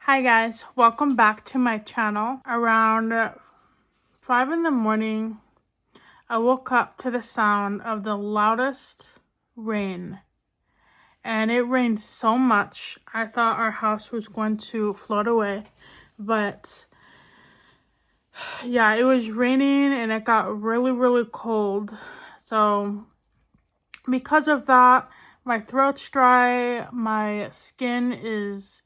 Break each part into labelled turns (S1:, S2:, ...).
S1: Hi guys, welcome back to my channel. Around 5 in the morning, I woke up to the sound of the loudest rain. And it rained so much, I thought our house was going to float away. But yeah, it was raining and it got really cold. So because of that, my throat's dry, my skin is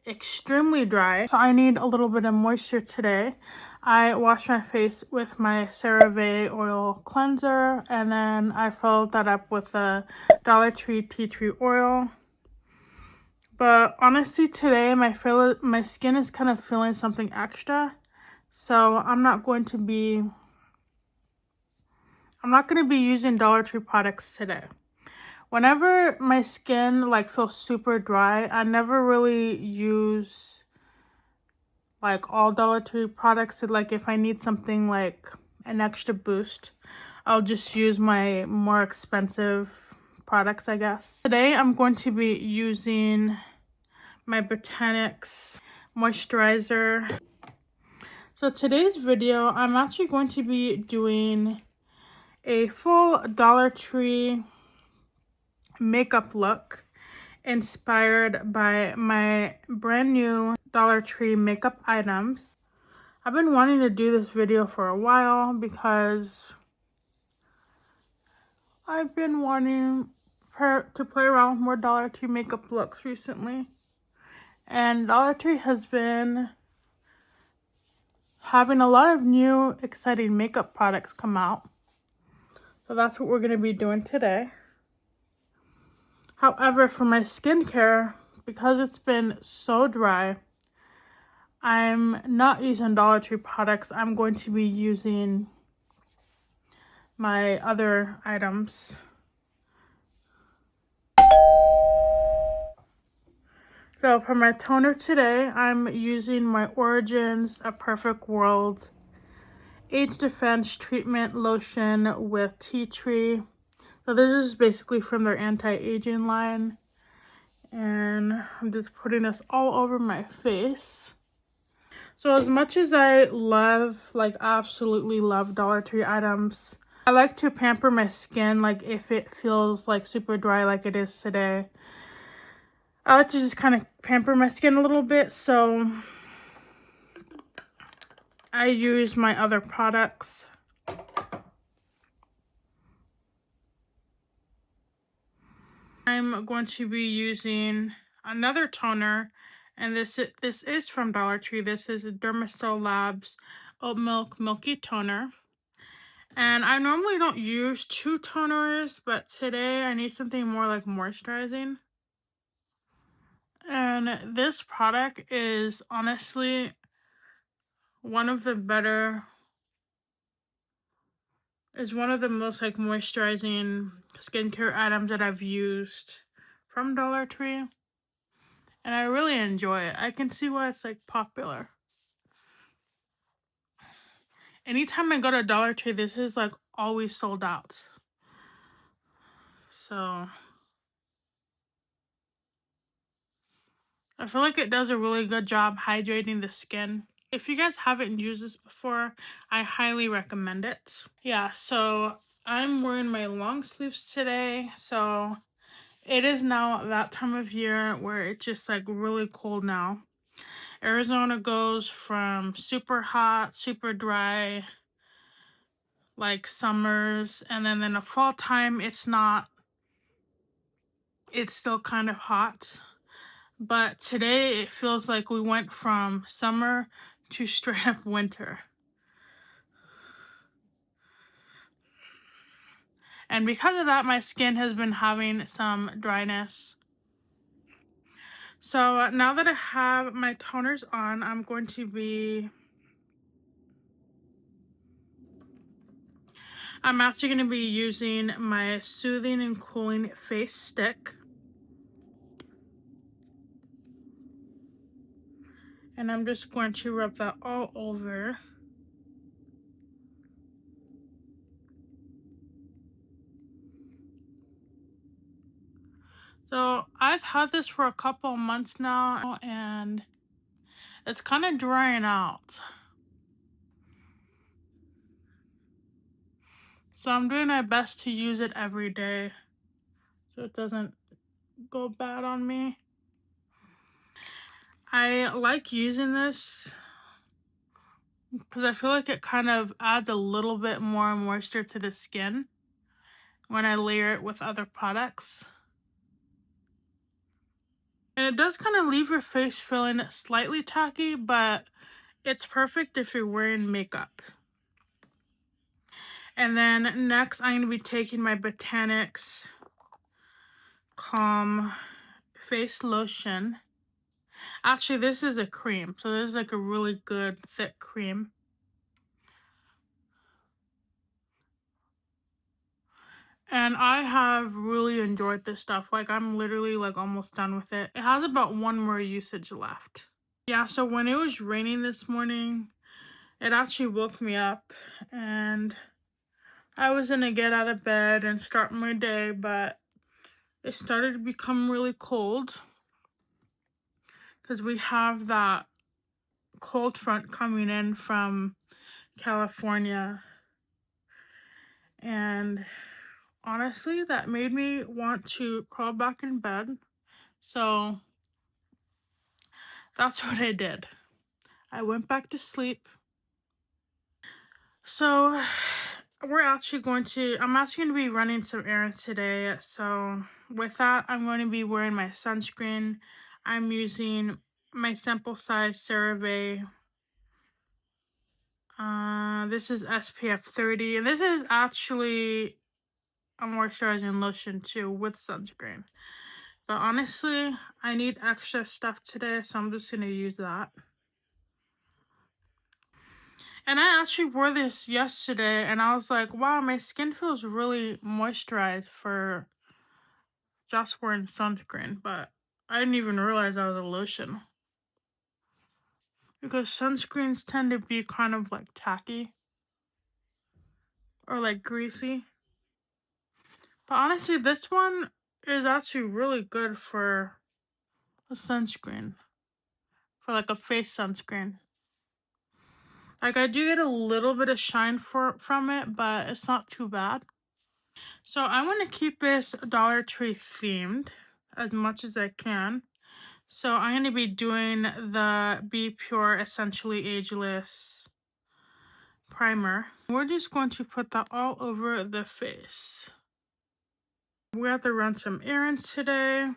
S1: extremely dry, so I need a little bit of moisture today. I washed my face with my Cerve oil cleanser, and then I followed that up with a Dollar Tree tea tree oil. But honestly, today my skin is kind of feeling something extra, so I'm not going to be using Dollar Tree products today. Whenever my skin feels super dry, I never really use all Dollar Tree products. So, if I need something like an extra boost, I'll just use my more expensive products, I guess. Today I'm going to be using my Botanics moisturizer. So today's video, I'm actually going to be doing a full Dollar Tree makeup look inspired by my brand new Dollar Tree makeup items. I've been wanting to do this video for a while because I've been wanting to play around with more Dollar Tree makeup looks recently. And Dollar Tree has been having a lot of new exciting makeup products come out. So that's what we're going to be doing today. However, for my skincare, because it's been so dry, I'm not using Dollar Tree products. I'm going to be using my other items. So for my toner today, I'm using my Origins A Perfect World Age Defense Treatment Lotion with Tea Tree. So this is basically from their anti-aging line. And I'm just putting this all over my face. So as much as I absolutely love Dollar Tree items, I like to pamper my skin if it feels super dry like it is today. I like to just kind of pamper my skin a little bit, so I use my other products. I'm going to be using another toner, and this is from Dollar Tree. This is a Dermasil Labs Oatmeal Milky Toner. And I normally don't use two toners, but today I need something more moisturizing. And this product is honestly one of the most moisturizing skincare items that I've used from Dollar Tree. And I really enjoy it. I can see why it's popular. Anytime I go to Dollar Tree, this is always sold out. So I feel like it does a really good job hydrating the skin. If you guys haven't used this before, I highly recommend it. Yeah, so I'm wearing my long sleeves today. So it is now that time of year where it's just really cold now. Arizona goes from super hot, super dry, summers, and then in the fall time it's still kind of hot. But today it feels like we went from summer to straight up winter. And because of that, my skin has been having some dryness. So now that I have my toners on, I'm actually going to be using my Soothing and Cooling Face Stick. And I'm just going to rub that all over. So I've had this for a couple months now, and It's kind of drying out. So I'm doing my best to use it every day so it doesn't go bad on me. I like using this because I feel like it kind of adds a little bit more moisture to the skin when I layer it with other products. And it does kind of leave your face feeling slightly tacky, but it's perfect if you're wearing makeup. And then next I'm going to be taking my Botanics Calm Face Lotion. Actually, this is a cream, so this is like a really good thick cream. And I have really enjoyed this stuff. Like, I'm literally like almost done with it. It has about one more usage left. Yeah, so when it was raining this morning, it actually woke me up and I was gonna get out of bed and start my day, but it started to become really cold because we have that cold front coming in from California. And honestly, that made me want to crawl back in bed. So that's what I did. I went back to sleep. So I'm actually going to be running some errands today. So with that, I'm going to be wearing my sunscreen. I'm using my sample size Cerve. This is SPF 30, and this is actually a moisturizing lotion too with sunscreen. But honestly, I need extra stuff today, so I'm just gonna use that. And I actually wore this yesterday, and I was like, wow, my skin feels really moisturized for just wearing sunscreen, but I didn't even realize that was a lotion. Because sunscreens tend to be kind of like tacky or like greasy. But honestly, this one is actually really good for a sunscreen. For like a face sunscreen. Like, I do get a little bit of shine from it, but it's not too bad. So I want to keep this Dollar Tree themed as much as I can. So I'm going to be doing the Be Pure Essentially Ageless primer. We're just going to put that all over the face. We have to run some errands today.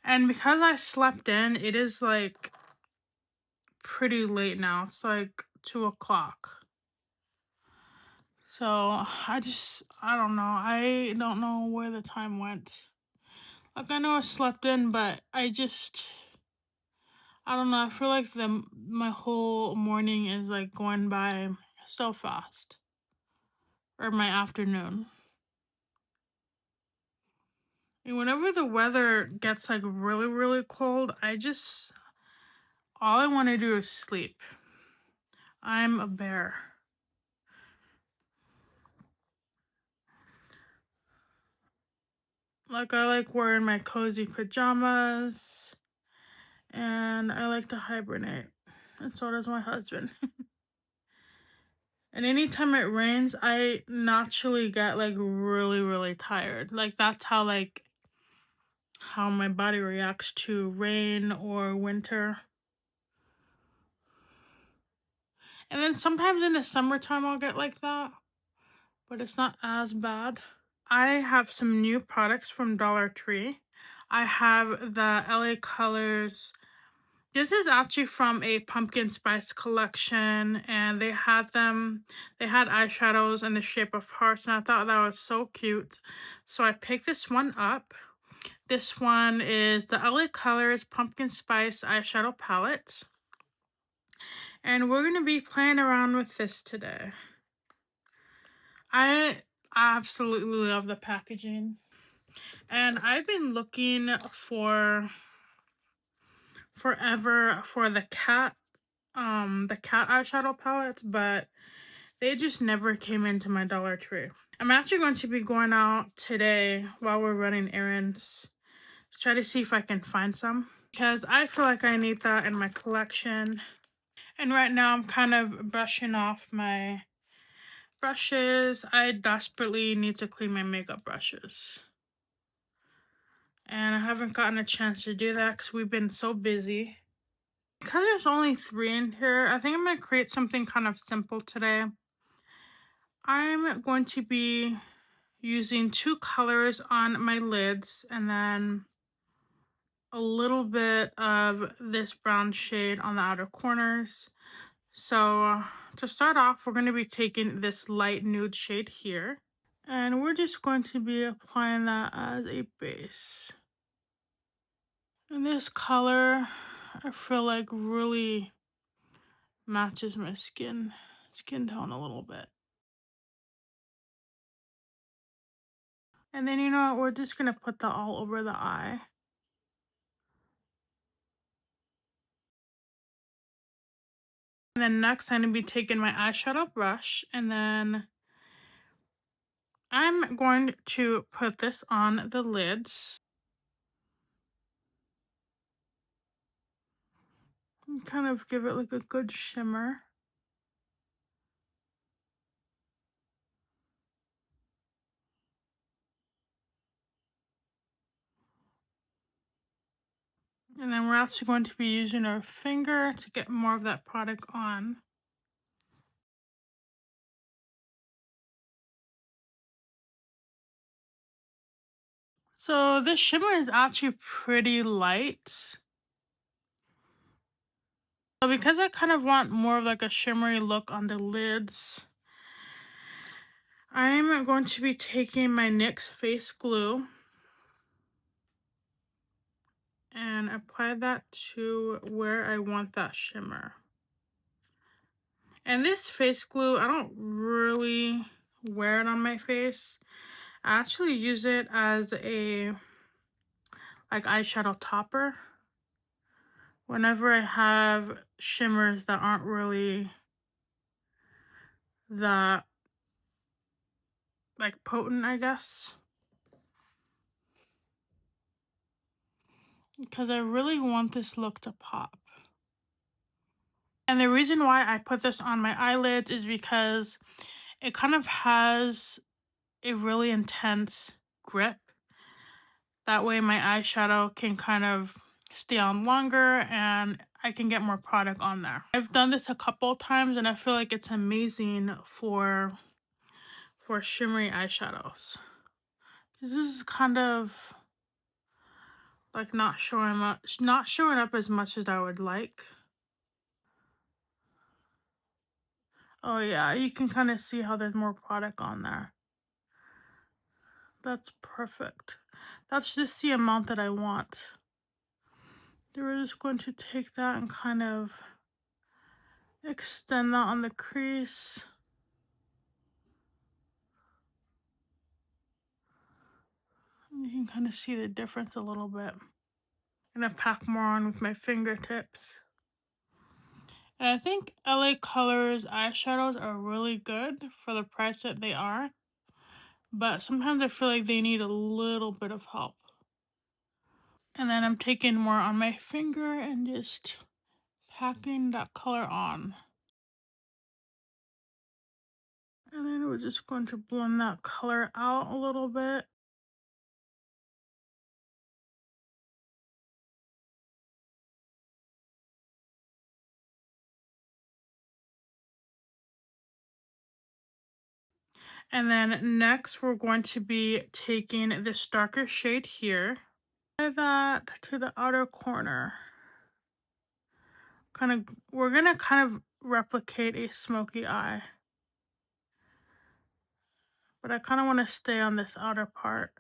S1: And because I slept in, it is like pretty late now. It's like 2 o'clock. So I don't know. I don't know where the time went. Like, I know I slept in, but I don't know. I feel like my whole morning is like going by so fast. Or my afternoon. And whenever the weather gets like really, really cold, all I want to do is sleep. I'm a bear. Like, I like wearing my cozy pajamas. And I like to hibernate. And so does my husband. And anytime it rains, I naturally get like really, really tired. Like, that's how my body reacts to rain or winter. And then sometimes in the summertime I'll get like that, but it's not as bad. I have some new products from Dollar Tree. I have the LA Colors. This is actually from a pumpkin spice collection, and they had eyeshadows in the shape of hearts, and I thought that was so cute. So I picked this one up. This one is the LA Colors Pumpkin Spice Eyeshadow Palette. And we're going to be playing around with this today. I absolutely love the packaging. And I've been looking for forever for the cat eyeshadow palettes, but they just never came into my Dollar Tree. I'm actually going to be going out today while we're running errands to try to see if I can find some. because I feel like I need that in my collection. And right now I'm kind of brushing off my brushes. I desperately need to clean my makeup brushes. And I haven't gotten a chance to do that because we've been so busy. Because there's only 3 in here, I think I'm going to create something kind of simple today. I'm going to be using 2 colors on my lids and then a little bit of this brown shade on the outer corners. So to start off, we're going to be taking this light nude shade here. And we're just going to be applying that as a base. And this color, I feel like really matches my skin tone a little bit. And then, you know what, we're just going to put that all over the eye. And then next, I'm going to be taking my eyeshadow brush, and then I'm going to put this on the lids. And kind of give it like a good shimmer. And then we're actually going to be using our finger to get more of that product on. So this shimmer is actually pretty light. So because I kind of want more of like a shimmery look on the lids, I'm going to be taking my NYX face glue and apply that to where I want that shimmer. And this face glue, I don't really wear it on my face. I actually use it as a like eyeshadow topper whenever I have shimmers that aren't really that like potent, I guess. Because I really want this look to pop. And the reason why I put this on my eyelids is because it kind of has a really intense grip. That way my eyeshadow can kind of stay on longer and I can get more product on there. I've done this a couple times and I feel like it's amazing for shimmery eyeshadows. This is kind of like not showing up as much as I would like. Oh yeah, you can kind of see how there's more product on there. That's perfect. That's just the amount that I want. We're just going to take that and kind of extend that on the crease. You can kind of see the difference a little bit. I'm gonna pack more on with my fingertips. And I think LA Colors eyeshadows are really good for the price that they are. But sometimes I feel like they need a little bit of help. And then I'm taking more on my finger and just packing that color on. And then we're just going to blend that color out a little bit. And then next we're going to be taking this darker shade here. Apply that to the outer corner. We're gonna kind of replicate a smoky eye. But I kind of want to stay on this outer part.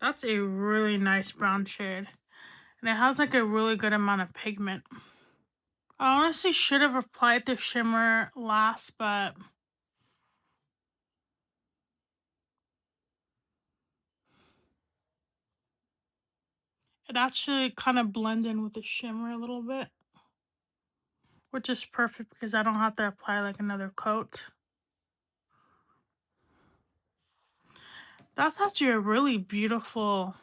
S1: That's a really nice brown shade. And it has like a really good amount of pigment. I honestly should have applied the shimmer last, but it actually kind of blended in with the shimmer a little bit. Which is perfect because I don't have to apply like another coat. That's actually a really beautiful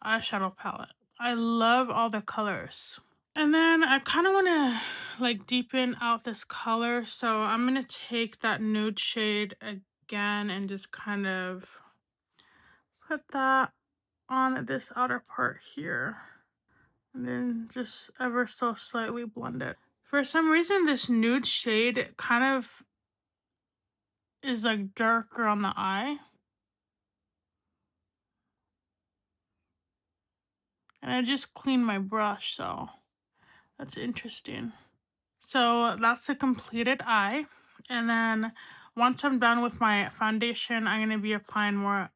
S1: eyeshadow palette. I love all the colors. And then I kind of want to like deepen out this color. So I'm going to take that nude shade again and just kind of put that on this outer part here. And then just ever so slightly blend it. For some reason, this nude shade kind of is like darker on the eye. And I just cleaned my brush, so that's interesting. So that's the completed eye. And then once I'm done with my foundation, I'm going to be applying more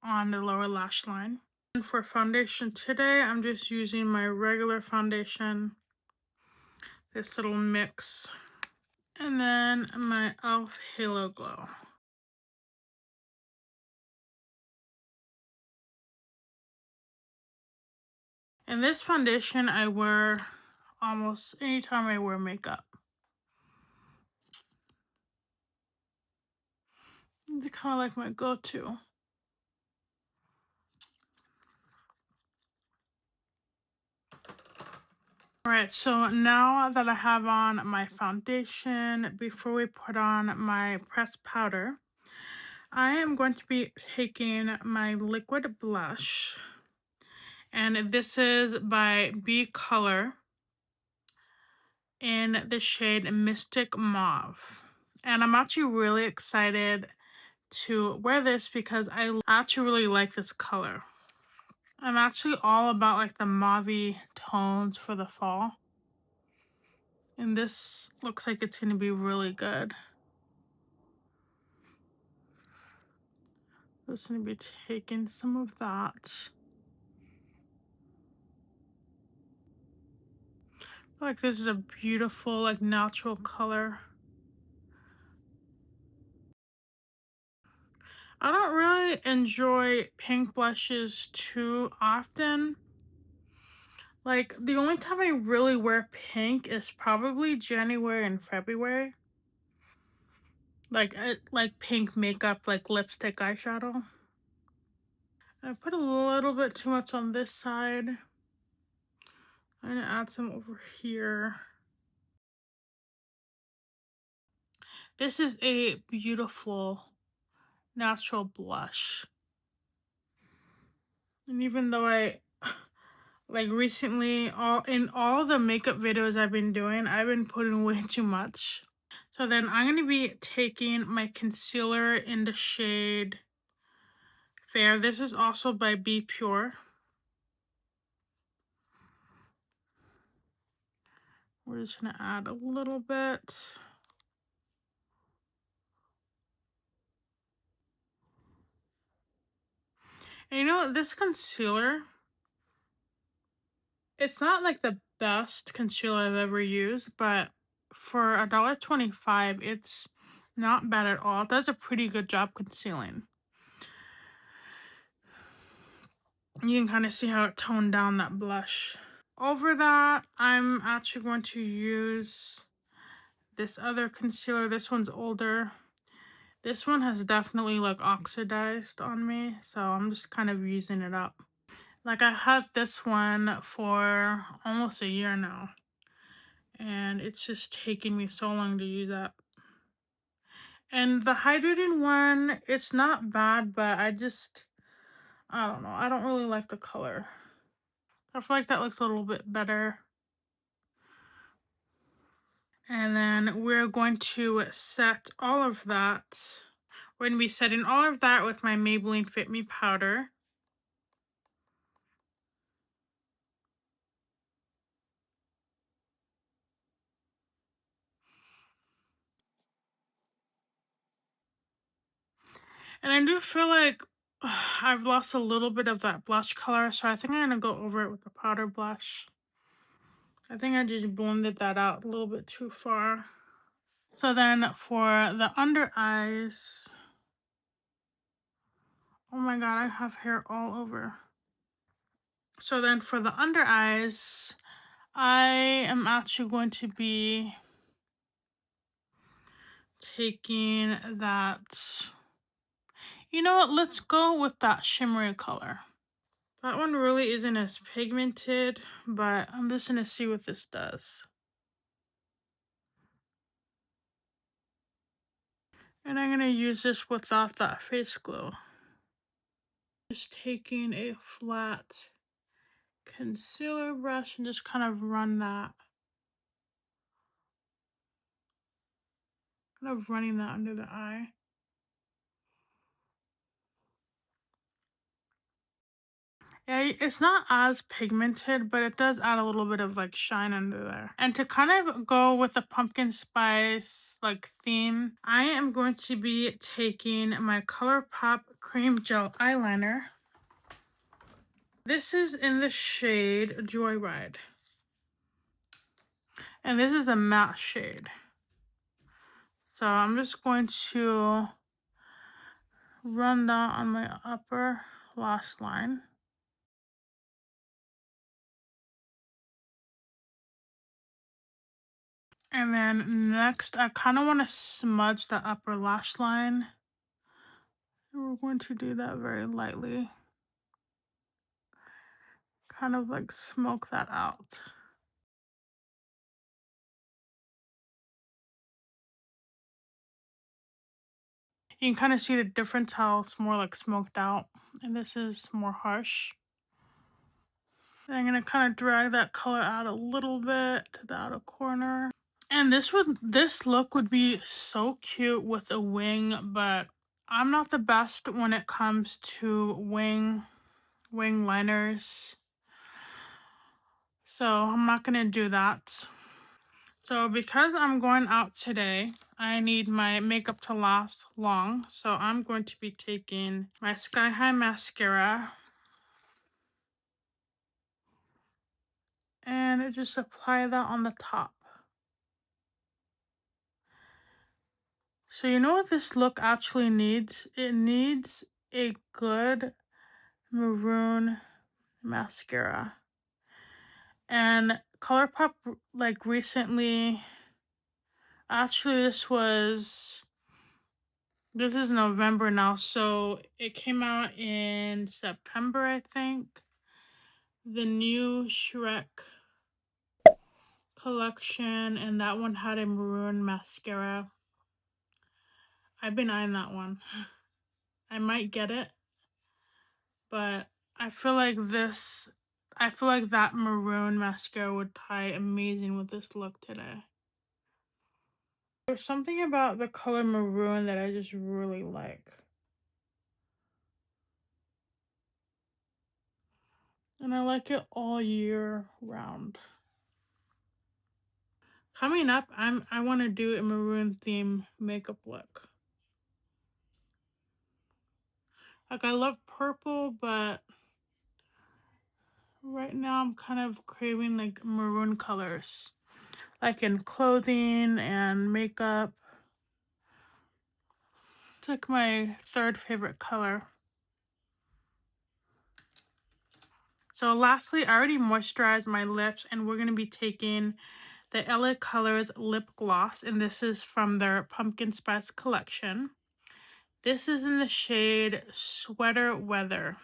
S1: on the lower lash line. And for foundation today, I'm just using my regular foundation, this little mix. And then my e.l.f. Halo Glow. And this foundation I wear almost anytime I wear makeup. It's kind of like my go-to. Alright, so now that I have on my foundation, before we put on my pressed powder, I am going to be taking my liquid blush. And this is by B Color in the shade Mystic Mauve. And I'm actually really excited to wear this because I actually really like this color. I'm actually all about like the mauve tones for the fall. And this looks like it's going to be really good. I'm just going to be taking some of that. I feel like this is a beautiful, like natural color. I don't really enjoy pink blushes too often. Like, the only time I really wear pink is probably January and February. Like pink makeup, like lipstick, eyeshadow. I put a little bit too much on this side. I'm gonna add some over here. This is a beautiful natural blush. And even though I like recently in all the makeup videos I've been doing, I've been putting way too much. So then I'm going to be taking my concealer in the shade Fair. This is also by Be Pure. We're just going to add a little bit. And you know, this concealer, it's not like the best concealer I've ever used, but for $1.25, it's not bad at all. It does a pretty good job concealing. You can kind of see how it toned down that blush. Over that, I'm actually going to use this other concealer. This one's older. This one has definitely like oxidized on me, so I'm just kind of using it up. Like, I had this one for almost a year now, and it's just taking me so long to use up. And the hydrating one, it's not bad, but I don't know. I don't really like the color. I feel like that looks a little bit better. And then we're going to set all of that. We're going to be setting all of that with my Maybelline Fit Me powder. And I do feel like I've lost a little bit of that blush color, so I think I'm going to go over it with a powder blush. I think I just blended that out a little bit too far. So then for the under eyes, oh my god, I have hair all over. So then for the under eyes, I am actually going to be taking that, you know what, let's go with that shimmery color. That one really isn't as pigmented, but I'm just gonna see what this does. And I'm gonna use this without that face glue. Just taking a flat concealer brush and just kind of run that. Kind of running that under the eye. Yeah, it's not as pigmented, but it does add a little bit of like shine under there. And to kind of go with the pumpkin spice like theme, I am going to be taking my Colourpop cream gel eyeliner. This is in the shade Joyride. And this is a matte shade. So I'm just going to run that on my upper lash line. And then next, I kind of want to smudge the upper lash line. We're going to do that very lightly. Kind of like smoke that out. You can kind of see the difference, how it's more like smoked out. And this is more harsh. And I'm going to kind of drag that color out a little bit to the outer corner. And this look would be so cute with a wing, but I'm not the best when it comes to wing liners. So I'm not gonna do that. So because I'm going out today, I need my makeup to last long. So I'm going to be taking my Sky High mascara and just apply that on the top. So you know what this look actually needs? It needs a good maroon mascara. And Colourpop like recently, actually this is November now, so it came out in September, I think. The new Shrek collection, and that one had a maroon mascara. I've been eyeing that one. I might get it, but I feel like that maroon mascara would tie amazing with this look today. There's something about the color maroon that I just really like. And I like it all year round. Coming up, I want to do a maroon theme makeup look. Like, I love purple, but right now I'm kind of craving like maroon colors. Like in clothing and makeup. It's like my third favorite color. So lastly, I already moisturized my lips, and we're going to be taking the LA Colors lip gloss, and this is from their pumpkin spice collection. This is in the shade Sweater Weather.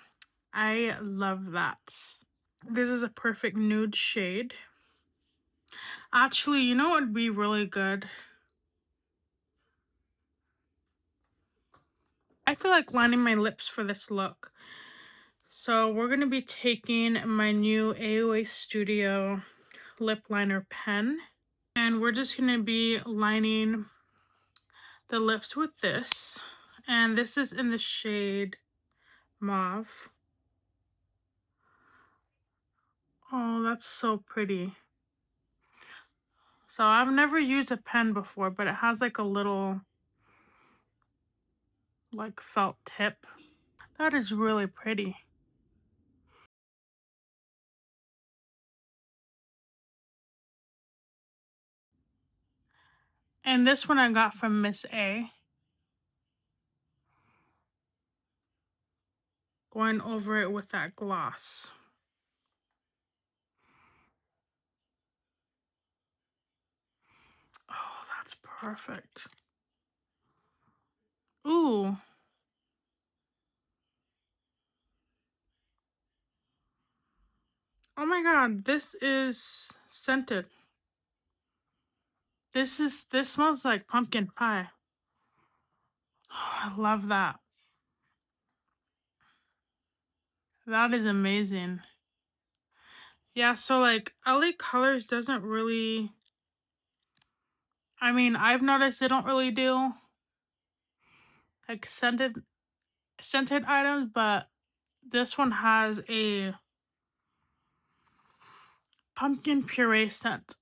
S1: I love that. This is a perfect nude shade. Actually, you know what would be really good? I feel like lining my lips for this look. So we're going to be taking my new AOA Studio lip liner pen. And we're just going to be lining the lips with this. And this is in the shade Mauve. Oh, that's so pretty. So I've never used a pen before, but it has like a little like felt tip. That is really pretty. And this one I got from Miss A. Going over it with that gloss. Oh, that's perfect. Ooh. Oh my god, this is scented. This smells like pumpkin pie. Oh, I love that. That is amazing. Yeah, so like LA Colors doesn't really, I mean, I've noticed they don't really do like scented items, but this one has a pumpkin puree scent.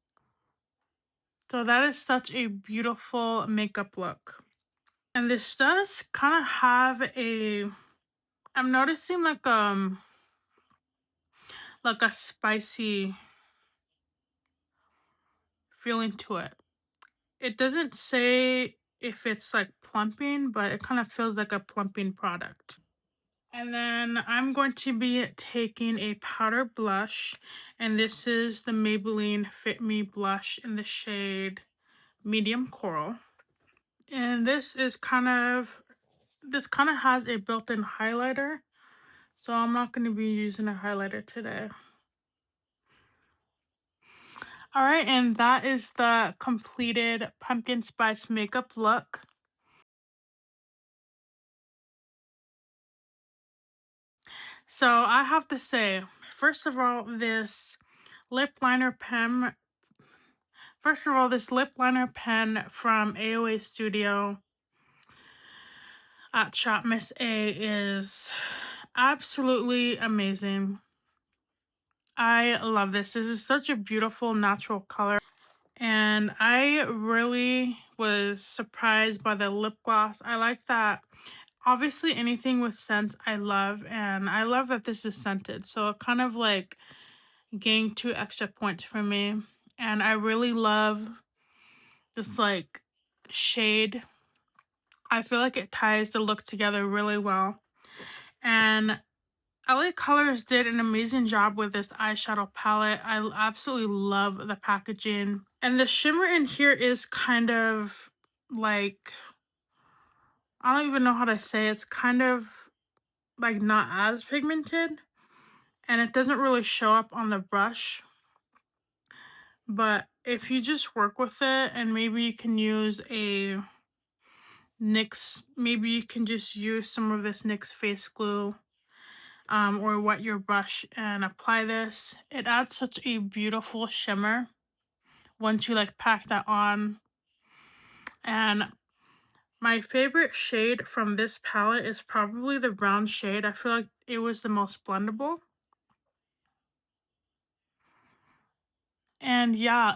S1: So that is such a beautiful makeup look. And this does kind of have a, I'm noticing like a spicy feeling to it. It doesn't say if it's like plumping, but it kind of feels like a plumping product. And then I'm going to be taking a powder blush, and this is the Maybelline Fit Me blush in the shade Medium Coral. And this kind of has a built-in highlighter, so I'm not going to be using a highlighter today. Alright, and that is the completed pumpkin spice makeup look. So I have to say, first of all, this lip liner pen from AOA Studio at Shop Miss A is absolutely amazing. I love this. This is such a beautiful natural color. And I really was surprised by the lip gloss. I like that. Obviously, anything with scents I love. And I love that this is scented. So it kind of like gained 2 extra points for me. And I really love this like shade. I feel like it ties the look together really well. And LA Colors did an amazing job with this eyeshadow palette. I absolutely love the packaging. And the shimmer in here is kind of like, I don't even know how to say it. It's kind of like not as pigmented. And it doesn't really show up on the brush. But if you just work with it, and maybe you can use a NYX, maybe you can just use some of this NYX face glue, or wet your brush and apply this. It adds such a beautiful shimmer once you like pack that on. And my favorite shade from this palette is probably the brown shade. I feel like it was the most blendable. And yeah,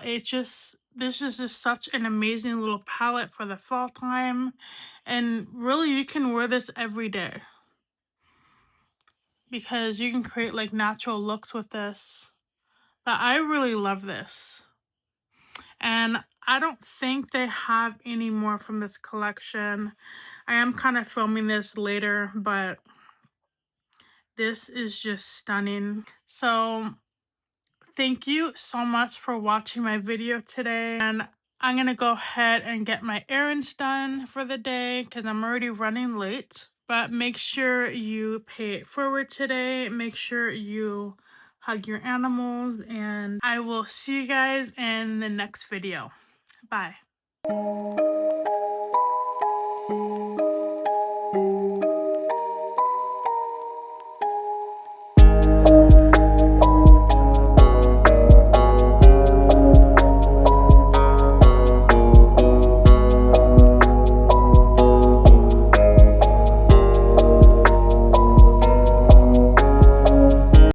S1: this is just such an amazing little palette for the fall time. And really, you can wear this every day, because you can create like natural looks with this. But I really love this. And I don't think they have any more from this collection. I am kind of filming this later, but this is just stunning. So thank you so much for watching my video today. And I'm going to go ahead and get my errands done for the day because I'm already running late. But make sure you pay it forward today. Make sure you hug your animals. And I will see you guys in the next video. Bye.